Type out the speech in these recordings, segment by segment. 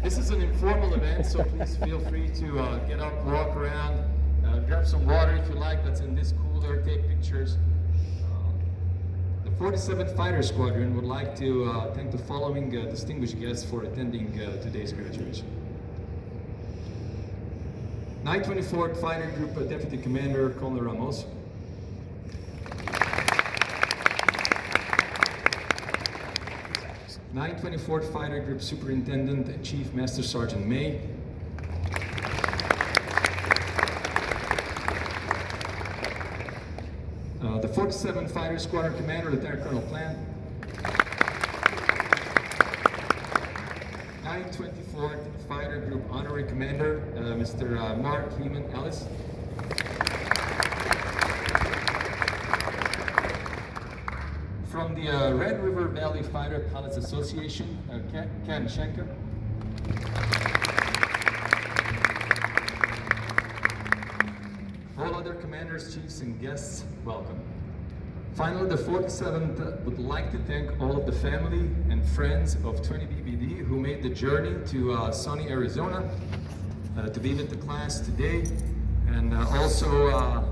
This is an informal event, so please feel free to get up, walk around, grab some water if you like, that's in this cooler, take pictures. The 47th Fighter Squadron would like to thank the following distinguished guests for attending today's graduation. 924th Fighter Group Deputy Commander Colonel Ramos. 924th Fighter Group Superintendent Chief Master Sergeant May. The 47th Fighter Squadron Commander Lieutenant Colonel Plant. 924th Fighter Group Honorary Commander Mr. Mark Heeman Ellis. From the Red River Valley Fighter Pilots Association, Ken Schenker. All other commanders, chiefs, and guests, welcome. Finally, the 47th would like to thank all of the family and friends of 20BBD who made the journey to sunny Arizona to be with the class today, and also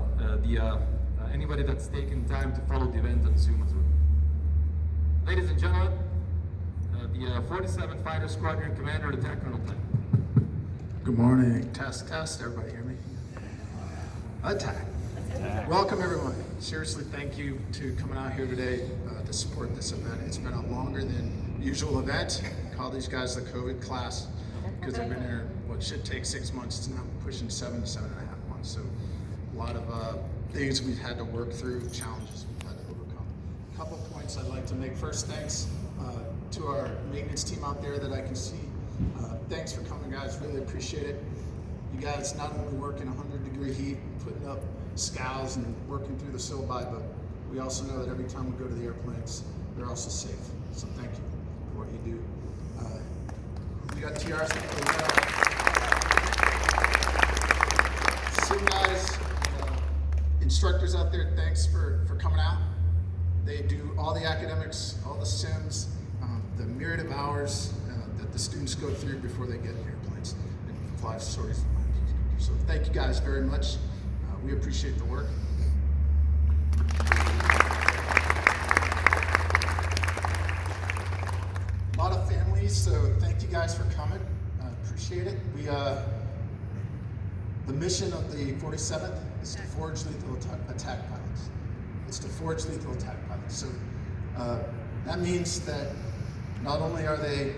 anybody that's taken time to follow the event on Zoom as well. Ladies and gentlemen, the 47th Fighter Squadron Commander, Lieutenant Colonel Plant. Good morning. Test. Everybody hear me? Attack. Welcome, everyone. Seriously, thank you to coming out here today to support this event. It's been a longer than usual event. I call these guys the COVID class because they've been here, what should take 6 months. It's now pushing 7 to 7.5 months. So a lot of things we've had to work through, challenges we've had to overcome. A couple points I'd like to make. First, thanks to our maintenance team out there that I can see. Thanks for coming, guys. Really appreciate it. You guys not only work in 100-degree heat, putting up scows and working through the syllabi, but we also know that every time we go to the airplanes, they're also safe. So thank you for what you do. We got TRs. Sim guys, instructors out there, thanks for coming out. They do all the academics, all the sims, the myriad of hours that the students go through before they get in airplanes and fly stories. So thank you guys very much. We appreciate the work. A lot of families, so thank you guys for coming. Appreciate it. The mission of the 47th is to forge lethal attack pilots. It's to forge lethal attack pilots. So that means that not only are they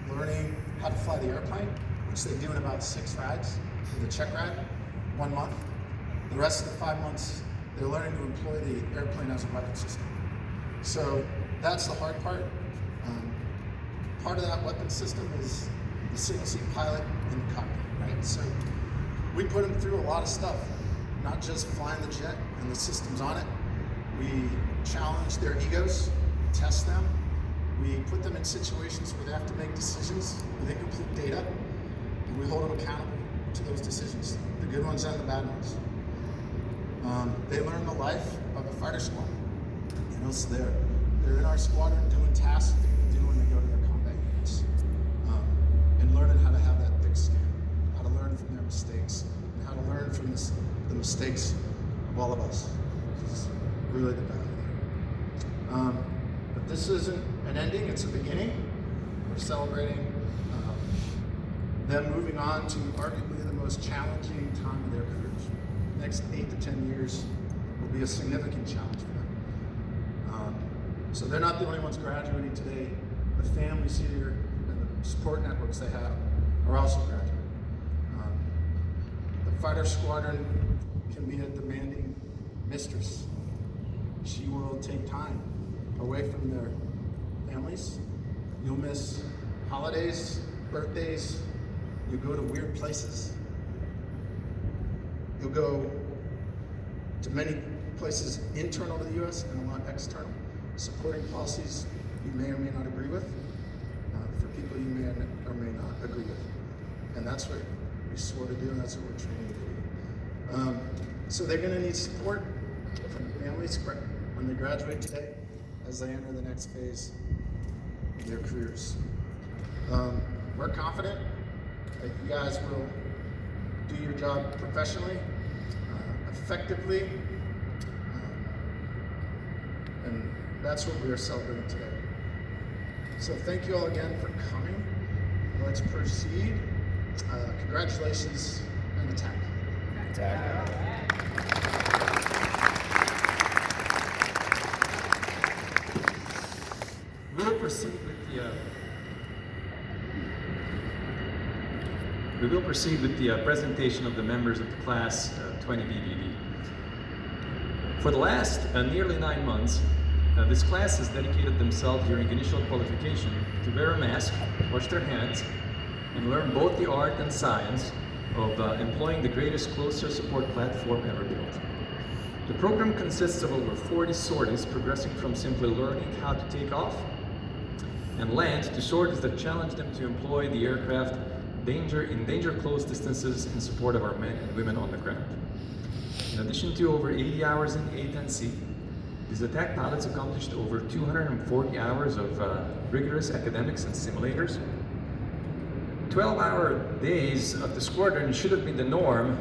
learning how to fly the airplane, which they do in about 6 rides for the check ride, 1 month. The rest of the 5 months, they're learning to employ the airplane as a weapon system. So that's the hard part. Part of that weapon system is the single seat pilot in the cockpit, right? So we put them through a lot of stuff, not just flying the jet and the systems on it. We challenge their egos, test them. We put them in situations where they have to make decisions with incomplete data, and we hold them accountable to those decisions, the good ones and the bad ones. They learn the life of a fighter squadron. You know, so they're in our squadron doing tasks that they do when they go to their combat units, and learning how to have that thick skin, how to learn from their mistakes, and how to learn from the mistakes of all of us. This is really the value there. But this isn't an ending, it's a beginning. We're celebrating them moving on to arguably the most challenging time of their careers. The next 8 to 10 years will be a significant challenge for them. So they're not the only ones graduating today. The families here and the support networks they have are also graduating. The fighter squadron can be a demanding mistress. She will take time away from their families. You'll miss holidays, birthdays. You'll go to weird places. You'll go to many places internal to the U.S. and a lot external, supporting policies you may or may not agree with, for people you may or may not agree with. And that's what we swore to do, and that's what we're training to do. So they're going to need support from families when they graduate today. as they enter the next phase of their careers. We're confident that you guys will do your job professionally, effectively, and that's what we are celebrating today. So thank you all again for coming. Let's proceed. Congratulations and attack. We'll proceed with the presentation of the members of the class 20 BBD. For the last nearly 9 months, this class has dedicated themselves during initial qualification to wear a mask, wash their hands, and learn both the art and science of employing the greatest closed-circuit support platform ever built. The program consists of over 40 sorties, progressing from simply learning how to take off and land to sorties that challenge them to employ the aircraft in danger close distances in support of our men and women on the ground. In addition to over 80 hours in A10C, these attack pilots accomplished over 240 hours of rigorous academics and simulators. 12-hour days of the squadron should have been the norm,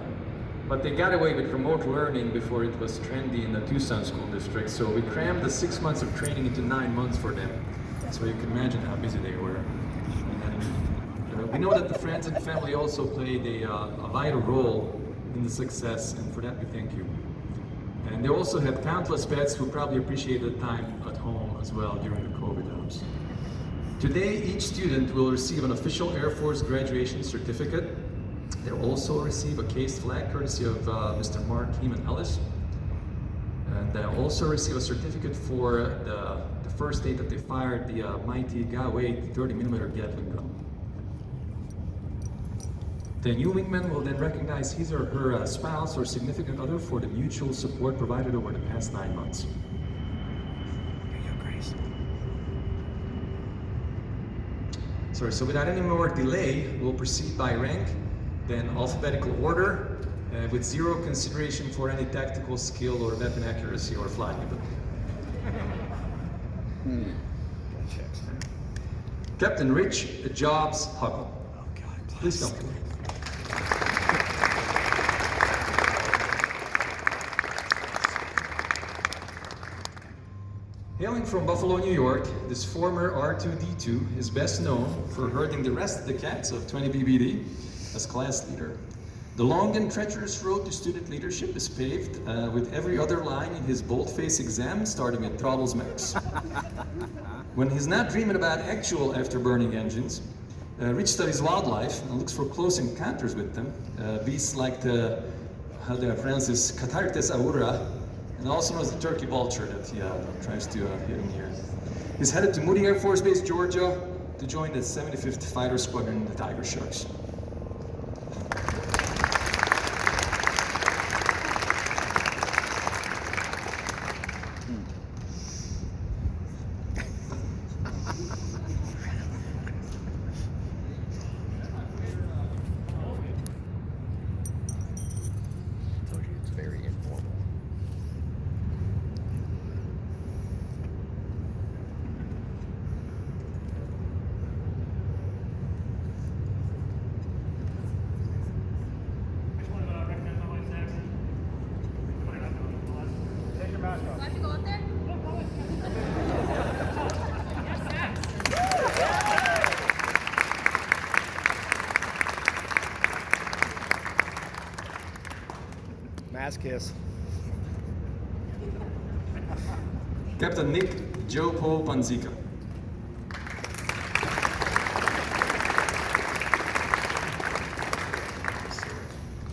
but they got away with remote learning before it was trendy in the Tucson school district, so we crammed the 6 months of training into 9 months for them. So you can imagine how busy they were. And, we know that the friends and family also played a vital role in the success, and for that we thank you. And they also have countless pets who probably appreciated time at home as well during the COVID hours. Today, each student will receive an official Air Force graduation certificate. They'll also receive a cased flag courtesy of Mr. Mark Heeman Ellis. And they'll also receive a certificate for the first day that they fired the mighty Gawade 30mm Gatling gun. The new wingman will then recognize his or her spouse or significant other for the mutual support provided over the past 9 months. Sorry, so without any more delay, we'll proceed by rank, then alphabetical order, with zero consideration for any tactical skill or weapon accuracy or flying ability. Captain Rich Jobs Huckle. Please come forward. Hailing from Buffalo, New York, this former R2-D2 is best known for herding the rest of the cats of 20 BBD as class leader. The long and treacherous road to student leadership is paved with every other line in his boldface exam starting at throttles max. When he's not dreaming about actual afterburning engines, Rich studies wildlife and looks for close encounters with them. Beasts like how do I pronounce this, Cathartes aura, and also knows the turkey vulture that he tries to hit him here. He's headed to Moody Air Force Base, Georgia, to join the 75th Fighter Squadron, the Tiger Sharks. Mass kiss. Captain Nick Joe Po Panzica.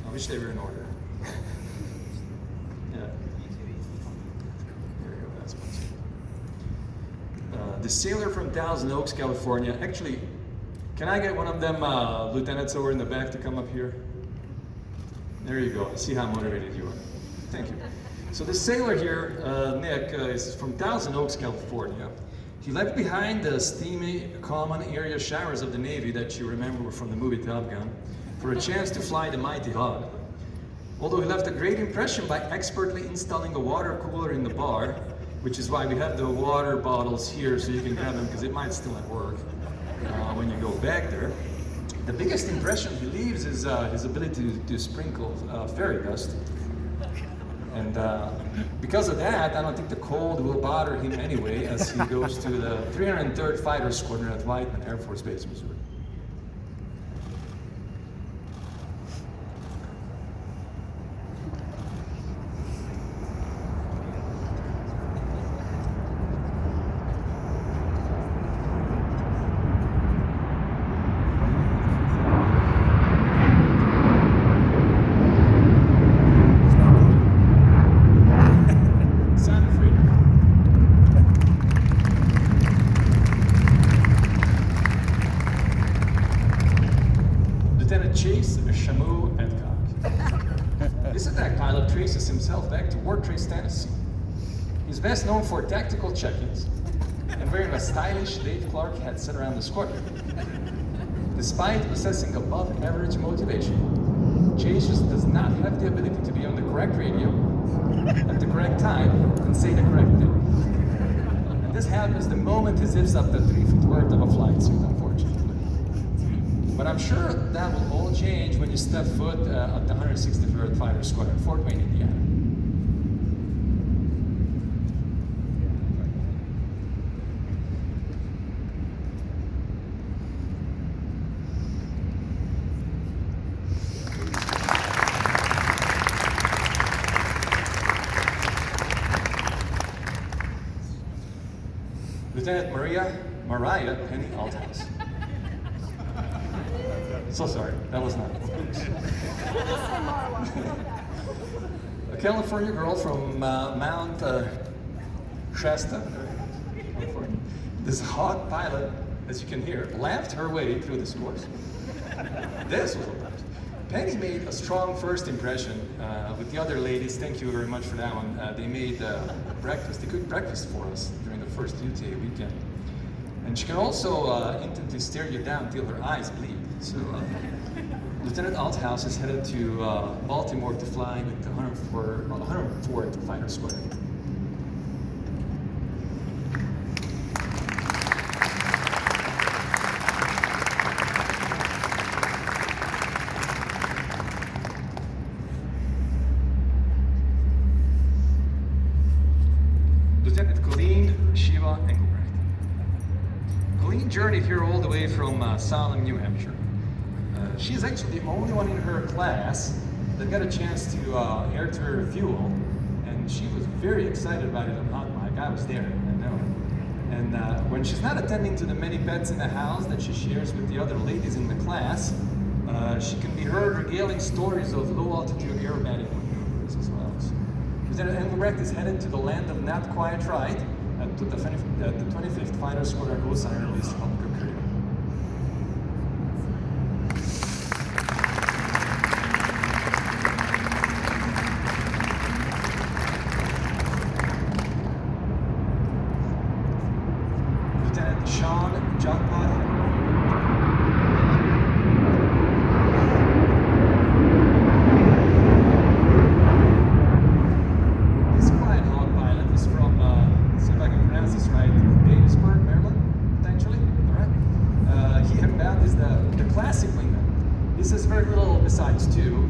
I wish they were in order. Yeah. There you go, that's Panzica. The sailor from Thousand Oaks, California. Actually, can I get one of them lieutenants over in the back to come up here? There you go. See how motivated you are. Thank you. So the sailor here, Nick, is from Thousand Oaks, California. He left behind the steamy, common area showers of the Navy that you remember from the movie Top Gun for a chance to fly the mighty Hog. Although he left a great impression by expertly installing a water cooler in the bar, which is why we have the water bottles here so you can grab them because it might still not work when you go back there. The biggest impression he leaves is his ability to sprinkle fairy dust. And because of that, I don't think the cold will bother him anyway as he goes to the 303rd Fighter Squadron at Whiteman Air Force Base, Missouri. Chase Shamu Adcock. This attack pilot traces himself back to Ward Trace, Tennessee. He's best known for tactical check-ins and wearing a stylish Dave Clark headset around the squadron. Despite possessing above-average motivation, Chase just does not have the ability to be on the correct radio at the correct time and say the correct thing. And this happens the moment he zips up the 3 feet worth of a flight suit, unfortunately. But I'm sure that will all change when you step foot at the 163rd Fighter Squadron, Fort Wayne, Indiana. Lieutenant Mariah Penny Althouse. So sorry, that was not a California girl from Mount Shasta, California. This hot pilot, as you can hear, laughed her way through this course. This was a blast. Penny made a strong first impression with the other ladies. Thank you very much for that one. They made breakfast. They cooked breakfast for us during the first UTA weekend. And she can also instantly stare you down till her eyes bleed. So Lieutenant Althouse is headed to Baltimore to fly with the 104th Fighter Squadron. Lieutenant Colleen Shiva Engelbrecht. Colleen journeyed here all the way from Salem, New Hampshire. She's actually the only one in her class that got a chance to air to her fuel, and she was very excited about it on hot mic. I was there, I know. And when she's not attending to the many pets in the house that she shares with the other ladies in the class, she can be heard regaling stories of low-altitude aerobatic maneuvers as well. So, Lieutenant Engelbrecht is headed to the land of not quite right at the 25th Fighter Squadron Osana release from Korea. Lieutenant Sean Jokbot. This quiet hog pilot is from, see if I can pronounce this right, Gettysburg, Maryland, potentially. All right. He embodies the classic wingman. He says very little besides two,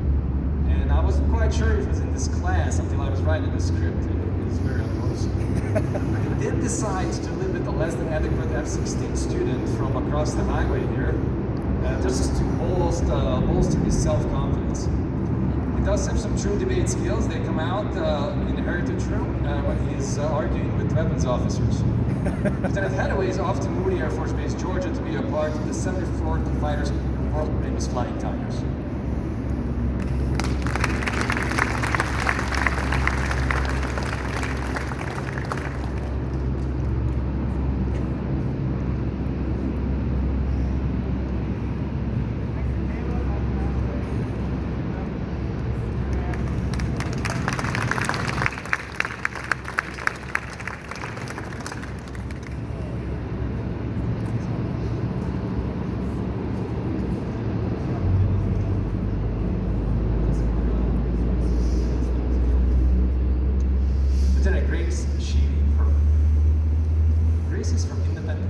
and I wasn't quite sure if he was in this class until I was writing the script. It was very unfortunate. He did decide to live with a less than adequate F-16 student from across the highway here, just to bolster his self-confidence. He does have some true debate skills. They come out in the Heritage Room when he's arguing with weapons officers. Lieutenant Hathaway is off to Moody Air Force Base, Georgia to be a part of the 74th Fighters World Famous Flying Tigers.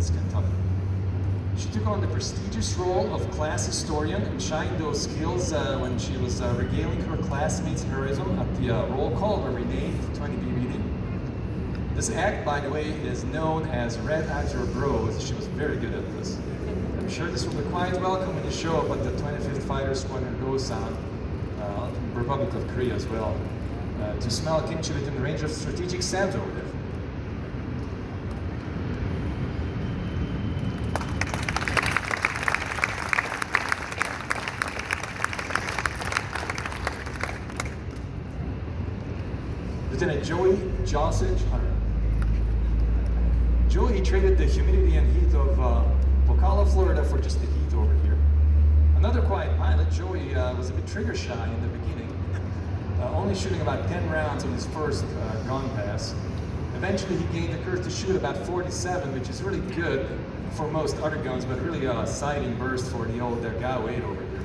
Providence, Kentucky. She took on the prestigious role of class historian and shined those skills when she was regaling her classmates' heroism at the roll call where we named 20 BBD. This act, by the way, is known as Red Actor Bros. She was very good at this. I'm sure this will be quite welcome when you show up at the 25th Fighter Squadron Gosan, Republic of Korea as well, to smell kimchi within the range of strategic SAMs over there. Lieutenant Joey Josic Hunter. Joey traded the humidity and heat of Ocala, Florida for just the heat over here. Another quiet pilot, Joey was a bit trigger shy in the beginning, only shooting about 10 rounds on his first gun pass. Eventually he gained the courage to shoot about 47, which is really good for most other guns, but really a sighting burst for the old Gaw 8 over here.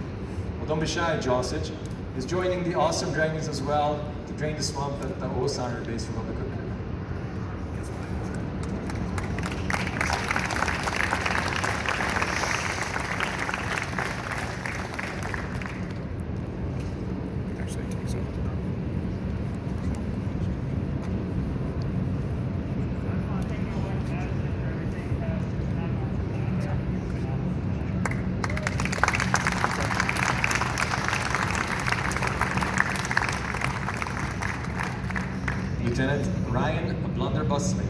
Well, don't be shy, Josic. He's joining the awesome Dragons as well to drain the swamp at the Osaner base Republic of Korea. Lieutenant Ryan Blunderbuss Slave.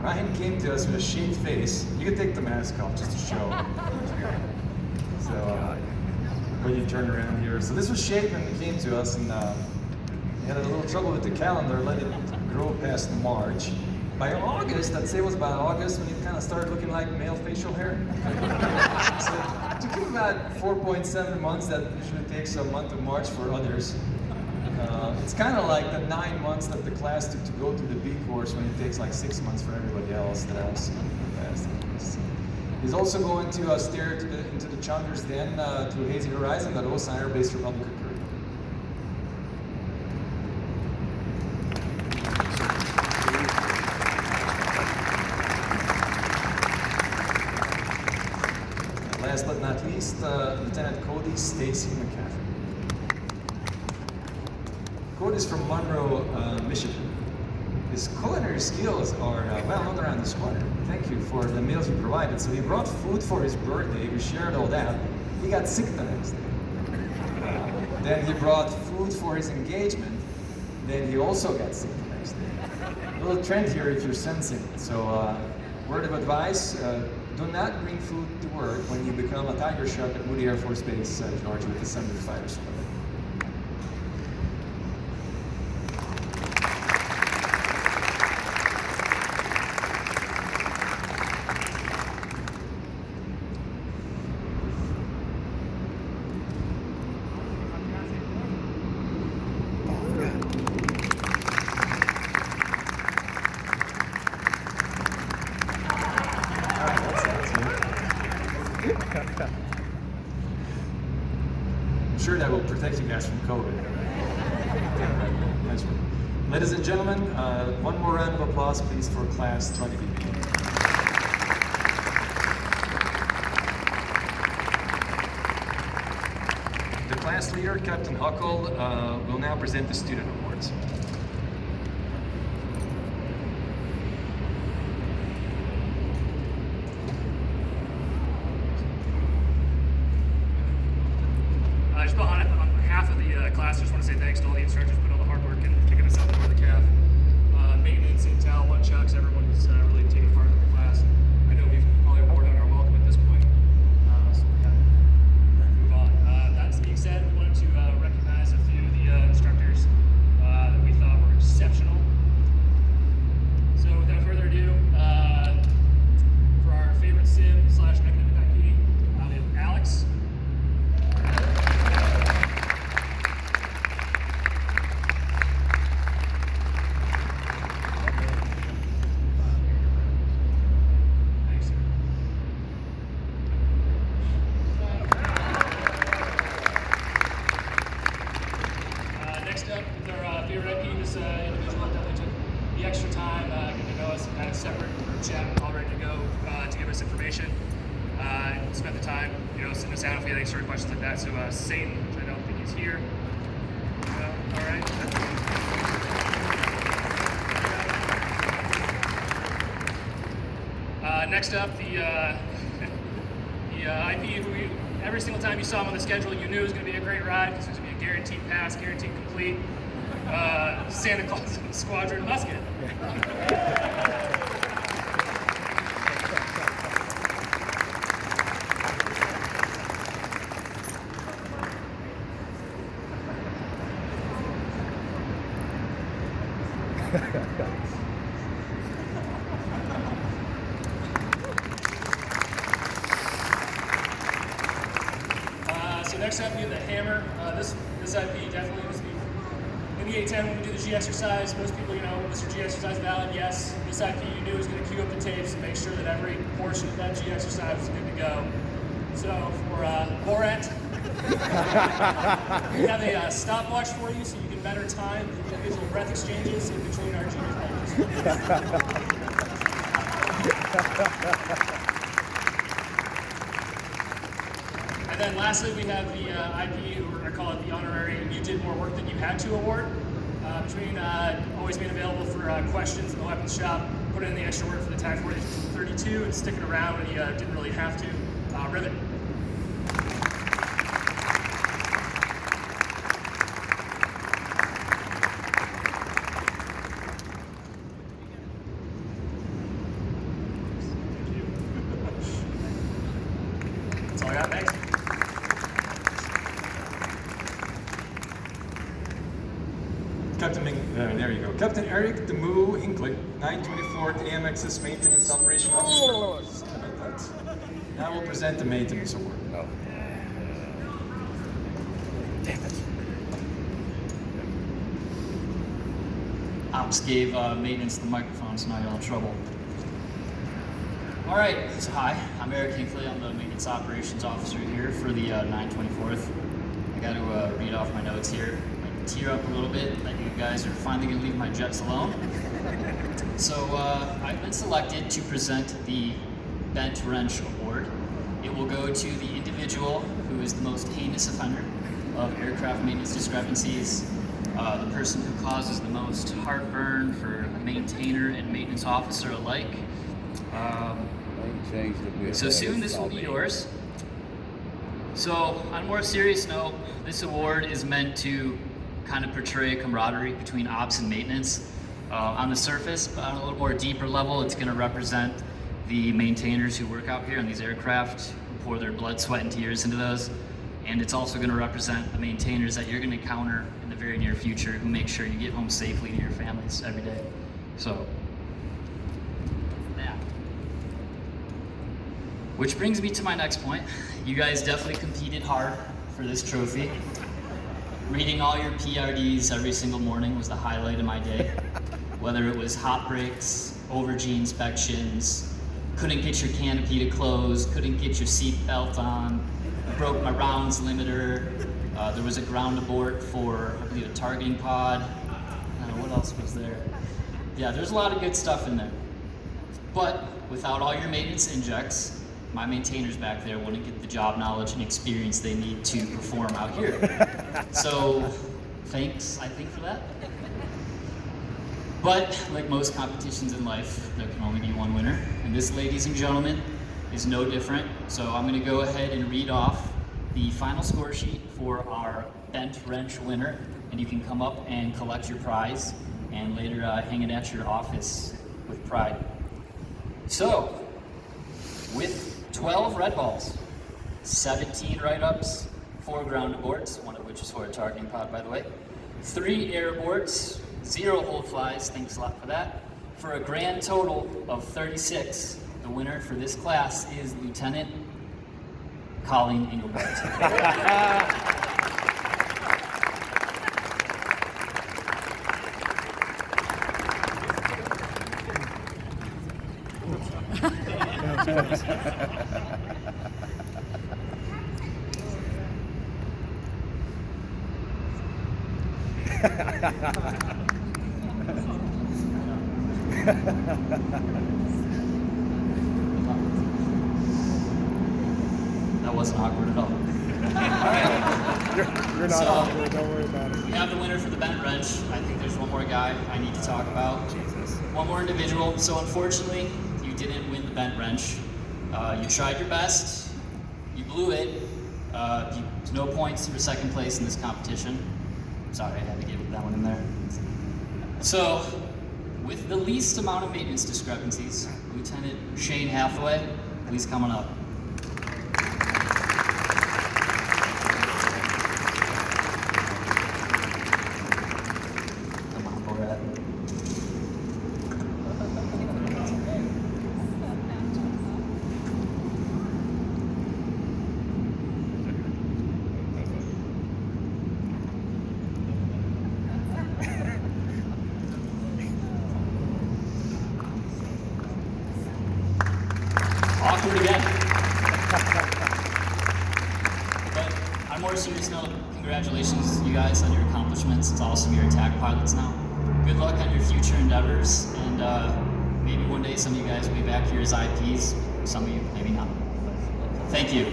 Ryan came to us with a shaved face. You can take the mask off just to show. So, when you turn around here. So this was shaved when he came to us, and he had a little trouble with the calendar, let it grow past March. By August, I'd say it was by August when he kind of started looking like male facial hair. So it took him about 4.7 months. That usually takes a month of March for others. It's kind of like the 9 months that the class took to go through the B course when it takes like 6 months for everybody else that has passed. He's also going to steer into the Chandler's Den to Hazy Horizon at Osaner Base Republic of Korea. And last but not least, Lieutenant Cody Stacy McCaffrey. Cody is from Monroe, Michigan. His culinary skills are well known around the squadron. Thank you for the meals you provided. So he brought food for his birthday. We shared all that. He got sick the next day. Then he brought food for his engagement. Then he also got sick the next day. A little trend here if you're sensing it. So word of advice, do not bring food to work when you become a Tiger Shark at Moody Air Force Base, Georgia, with the 70th Fighter Squadron. I'm sure that will protect you guys from COVID. Nice one. Ladies and gentlemen, one more round of applause, please, for Class 20 BB. The class leader, Captain Huckle, will now present the student awards. On behalf of the class, I just want to say thanks to all the instructors who put all the hard work in kicking us out before the CAF. Maintenance, Intel, One Chucks, everyone who's really taken part in the class. I know we've probably worn out our welcome at this point, so we're going to move on. That being said, we wanted to recognize a few of the instructors that we thought were exceptional. So without further ado, for our favorite sim/academic IP, we have Alex. information. Spent the time, sitting us down if we had any sort of questions like that. So Satan, which I don't think he's here. All right. Next up, the IP who every single time you saw him on the schedule, you knew it was going to be a great ride because it was going to be a guaranteed pass, guaranteed complete. Santa Claus Squadron Musket. So next up we have the hammer. This IP definitely was in the A10 when we do the G exercise. Most people, was your G exercise valid? Yes. This IP you knew was going to queue up the tapes and make sure that every portion of that G exercise was good to go. So for Borat, we have a stopwatch for you so you can better time the individual breath exchanges in between our junior players. And then lastly, we have the IP, or I call it the honorary "You Did More Work Than You Had to" award. Between always being available for questions in the weapons shop, put in the extra work for the TAC 32, and sticking around when you didn't really have to. Rivet. That's all I got. Thanks. There you go. Captain Eric the Moo Hinkley, 924th AMX's Maintenance Operation Officer. Now we'll present the Maintenance Award. Oh. Damn it. Ops gave maintenance the microphone, so now you're all in trouble. All right, so hi, I'm Eric Hinkley. I'm the Maintenance Operations Officer here for the 924th. I got to read off my notes here. I tear up a little bit that you guys are finally going to leave my jets alone. So I've been selected to present the Bent Wrench Award. It will go to the individual who is the most heinous offender of aircraft maintenance discrepancies, the person who causes the most heartburn for the maintainer and maintenance officer alike. So soon this will be yours. So on a more serious note, this award is meant to kind of portray a camaraderie between ops and maintenance. On the surface, but on a little more deeper level, it's going to represent the maintainers who work out here on these aircraft, who pour their blood, sweat, and tears into those. And it's also going to represent the maintainers that you're going to encounter in the very near future who make sure you get home safely to your families every day. So, yeah. Which brings me to my next point. You guys definitely competed hard for this trophy. Reading all your PRDs every single morning was the highlight of my day. Whether it was hot breaks, over-G inspections, couldn't get your canopy to close, couldn't get your seat belt on, broke my rounds limiter, there was a ground abort for, I believe, a targeting pod. What else was there? Yeah, there's a lot of good stuff in there. But without all your maintenance injects, my maintainers back there wouldn't get the job knowledge and experience they need to perform out here. So, thanks, I think, for that. But, like most competitions in life, there can only be one winner. And this, ladies and gentlemen, is no different. So I'm gonna go ahead and read off the final score sheet for our Bent Wrench winner. And you can come up and collect your prize and later hang it at your office with pride. So, with 12 red balls, 17 write-ups, 4 ground aborts, one of which is for a targeting pod, by the way, 3 air aborts, 0 hold flies, thanks a lot for that, for a grand total of 36. The winner for this class is Lieutenant Colleen Engelbart. wasn't awkward at all. You're not So- awkward, don't worry about it. We have the winner for the bent wrench. I think there's one more guy I need to talk about. Jesus. One more individual. So unfortunately, you didn't win the bent wrench. You tried your best. You blew it. No points for second place in this competition. Sorry, I had to get that one in there. So, with the least amount of maintenance discrepancies, Lieutenant Shane Hathaway, please come on up. Come on, Borat. Awkward again. But on a more serious note, congratulations, you guys, on your accomplishments. It's awesome you're attack pilots now. Good luck on your future endeavors, and maybe one day some of you guys will be back here as IPs. Some of you, maybe not. Thank you.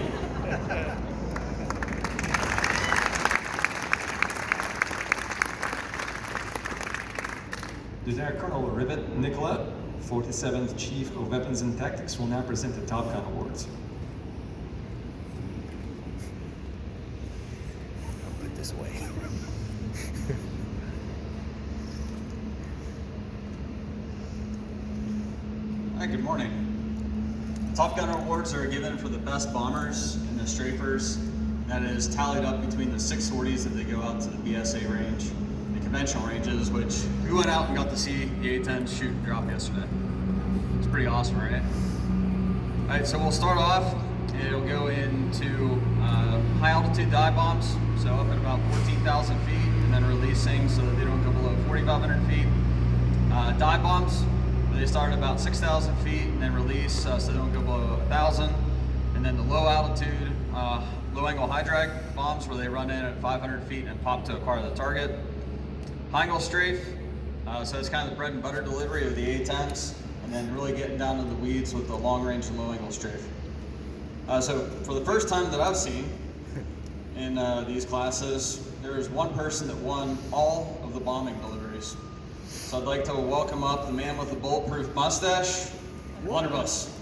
Lieutenant Colonel Rivet Nicola, 47th Chief of Weapons and Tactics, will now present the Top Gun Awards. I'll put it this way. Hi, good morning. Top Gun Awards are given for the best bombers and the strafers. That is tallied up between the 6 sorties that they go out to the BSA range, the conventional ranges, which we went out and got to see the A-10 shoot and drop yesterday. It's pretty awesome, right? All right, so we'll start off. It'll go into high altitude dive bombs, so up at about 14,000 feet, and then releasing so that they don't go below 4,500 feet. Dive bombs, they start at about 6,000 feet and then release so they don't go below 1,000. And then the low altitude, low angle high drag bombs where they run in at 500 feet and pop to acquire the target. High angle strafe, so it's kind of the bread and butter delivery of the A-10s, and then really getting down to the weeds with the long range and low angle strafe. So for the first time that I've seen in these classes, there is one person that won all of the bombing deliveries. So I'd like to welcome up the man with the bulletproof mustache, Blunderbuss.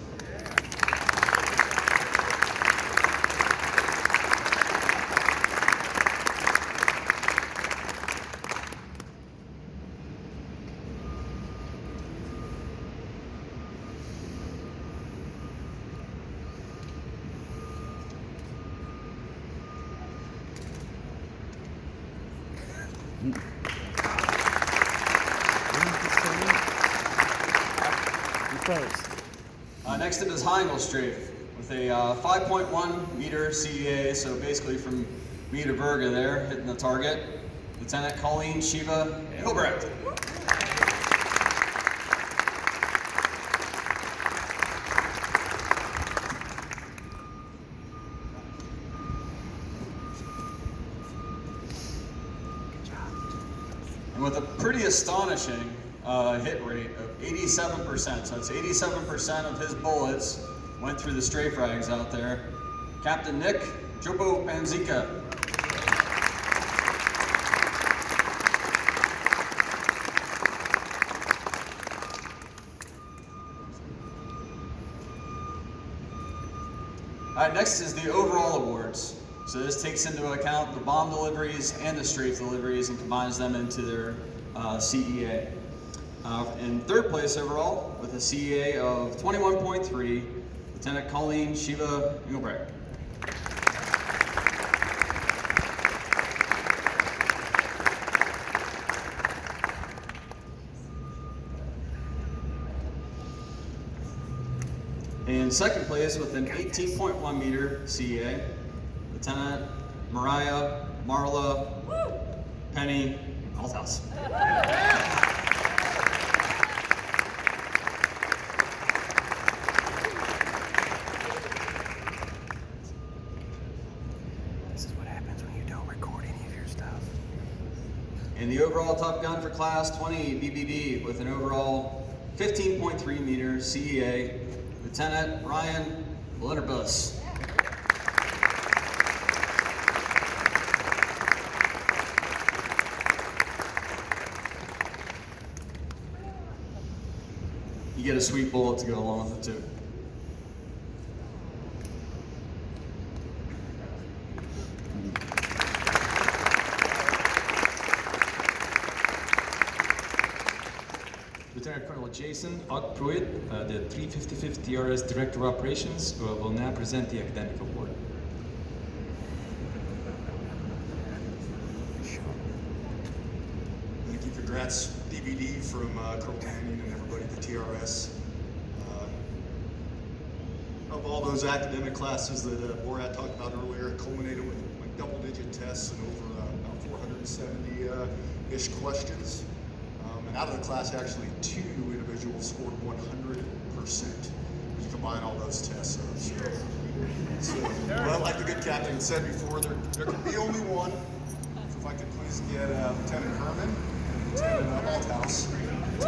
Next up is high angle strafe with a 5.1 meter CEA, so basically from me to Virga there, hitting the target. Lieutenant Colleen Shiva Hilbrecht. And with a pretty astonishing hit rate of 87%, so it's 87% of his bullets went through the strafe frags out there. Captain Nick Jopo Panzica. All right, next is the overall awards. So this takes into account the bomb deliveries and the strafe deliveries and combines them into their CEA. In third place overall, with a CEA of 21.3, Lieutenant Colleen Shiva Engelbrecht. In second place, with an 18.1 meter CEA, Lieutenant Mariah Marla Penny Althouse. And the overall Top Gun for Class 20 BBB with an overall 15.3 meter CEA, Lieutenant Ryan Blunderbuss. get a sweet bullet to go along with it too. Lieutenant Colonel Jason Ott Pruitt, the 355th DRS Director of Operations, will now present the academic award. Thank you. Congrats, DVD from Colonel Manning and everybody at the TRS. Of all those academic classes that Borat talked about earlier, it culminated with like double-digit tests and over about 470-ish questions. And out of the class, actually 2 individuals scored 100% when you combine all those tests. So well, like the good captain said before, there can be only one. So if I could please get Lieutenant Herman and Lieutenant Althouse to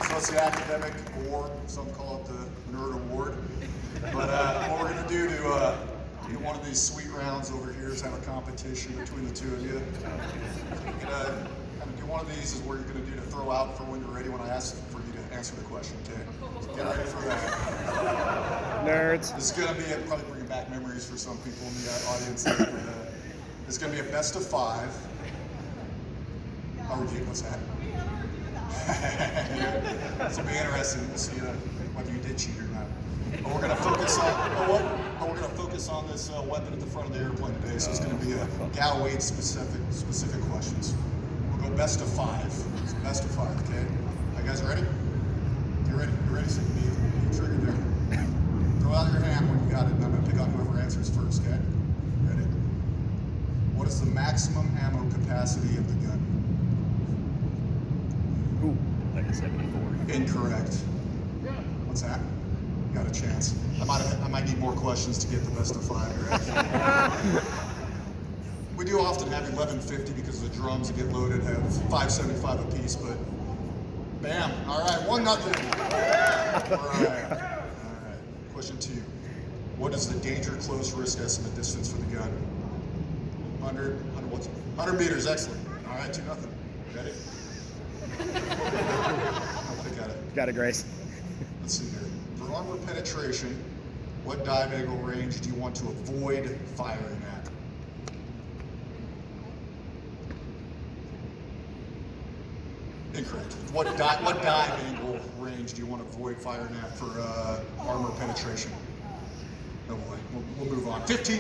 So it's the academic award. Some call it the nerd award. But what we're going to do to do one of these sweet rounds over here is have a competition between the two of you. We're going to kind of do one of these is where you're going to do to throw out for when you're ready when I ask for you to answer the question, okay? So get ready for that. Nerds. This is going to be probably bringing back memories for some people in the audience. But, it's going to be a best of 5. Oh, what's that? This will be interesting to see whether you did cheat or not. But we're going to focus on this weapon at the front of the airplane today. So it's going to be a Galloway specific questions. We'll go best of 5. It's best of 5. Okay. You guys ready? You ready? You ready? So you trigger there. Throw out your hand when you got it, and I'm going to pick on whoever answers first. Okay. Ready? What is the maximum ammo capacity of the gun? Ooh, like a 74. Incorrect. What's that? You got a chance. I might need more questions to get the best of 5 right? We do often have 1150 because the drums that get loaded have 575 apiece, but bam. All right, 1-0. All right. Question 2. What is the danger close risk estimate distance for the gun? 100 meters, excellent. All right, 2-0. Ready? I'll pick at it. Got it, Grace. Let's see here. For armor penetration, what dive angle range do you want to avoid firing at? Incorrect. What dive angle range do you want to avoid firing at for armor penetration? No way. We'll move on. 15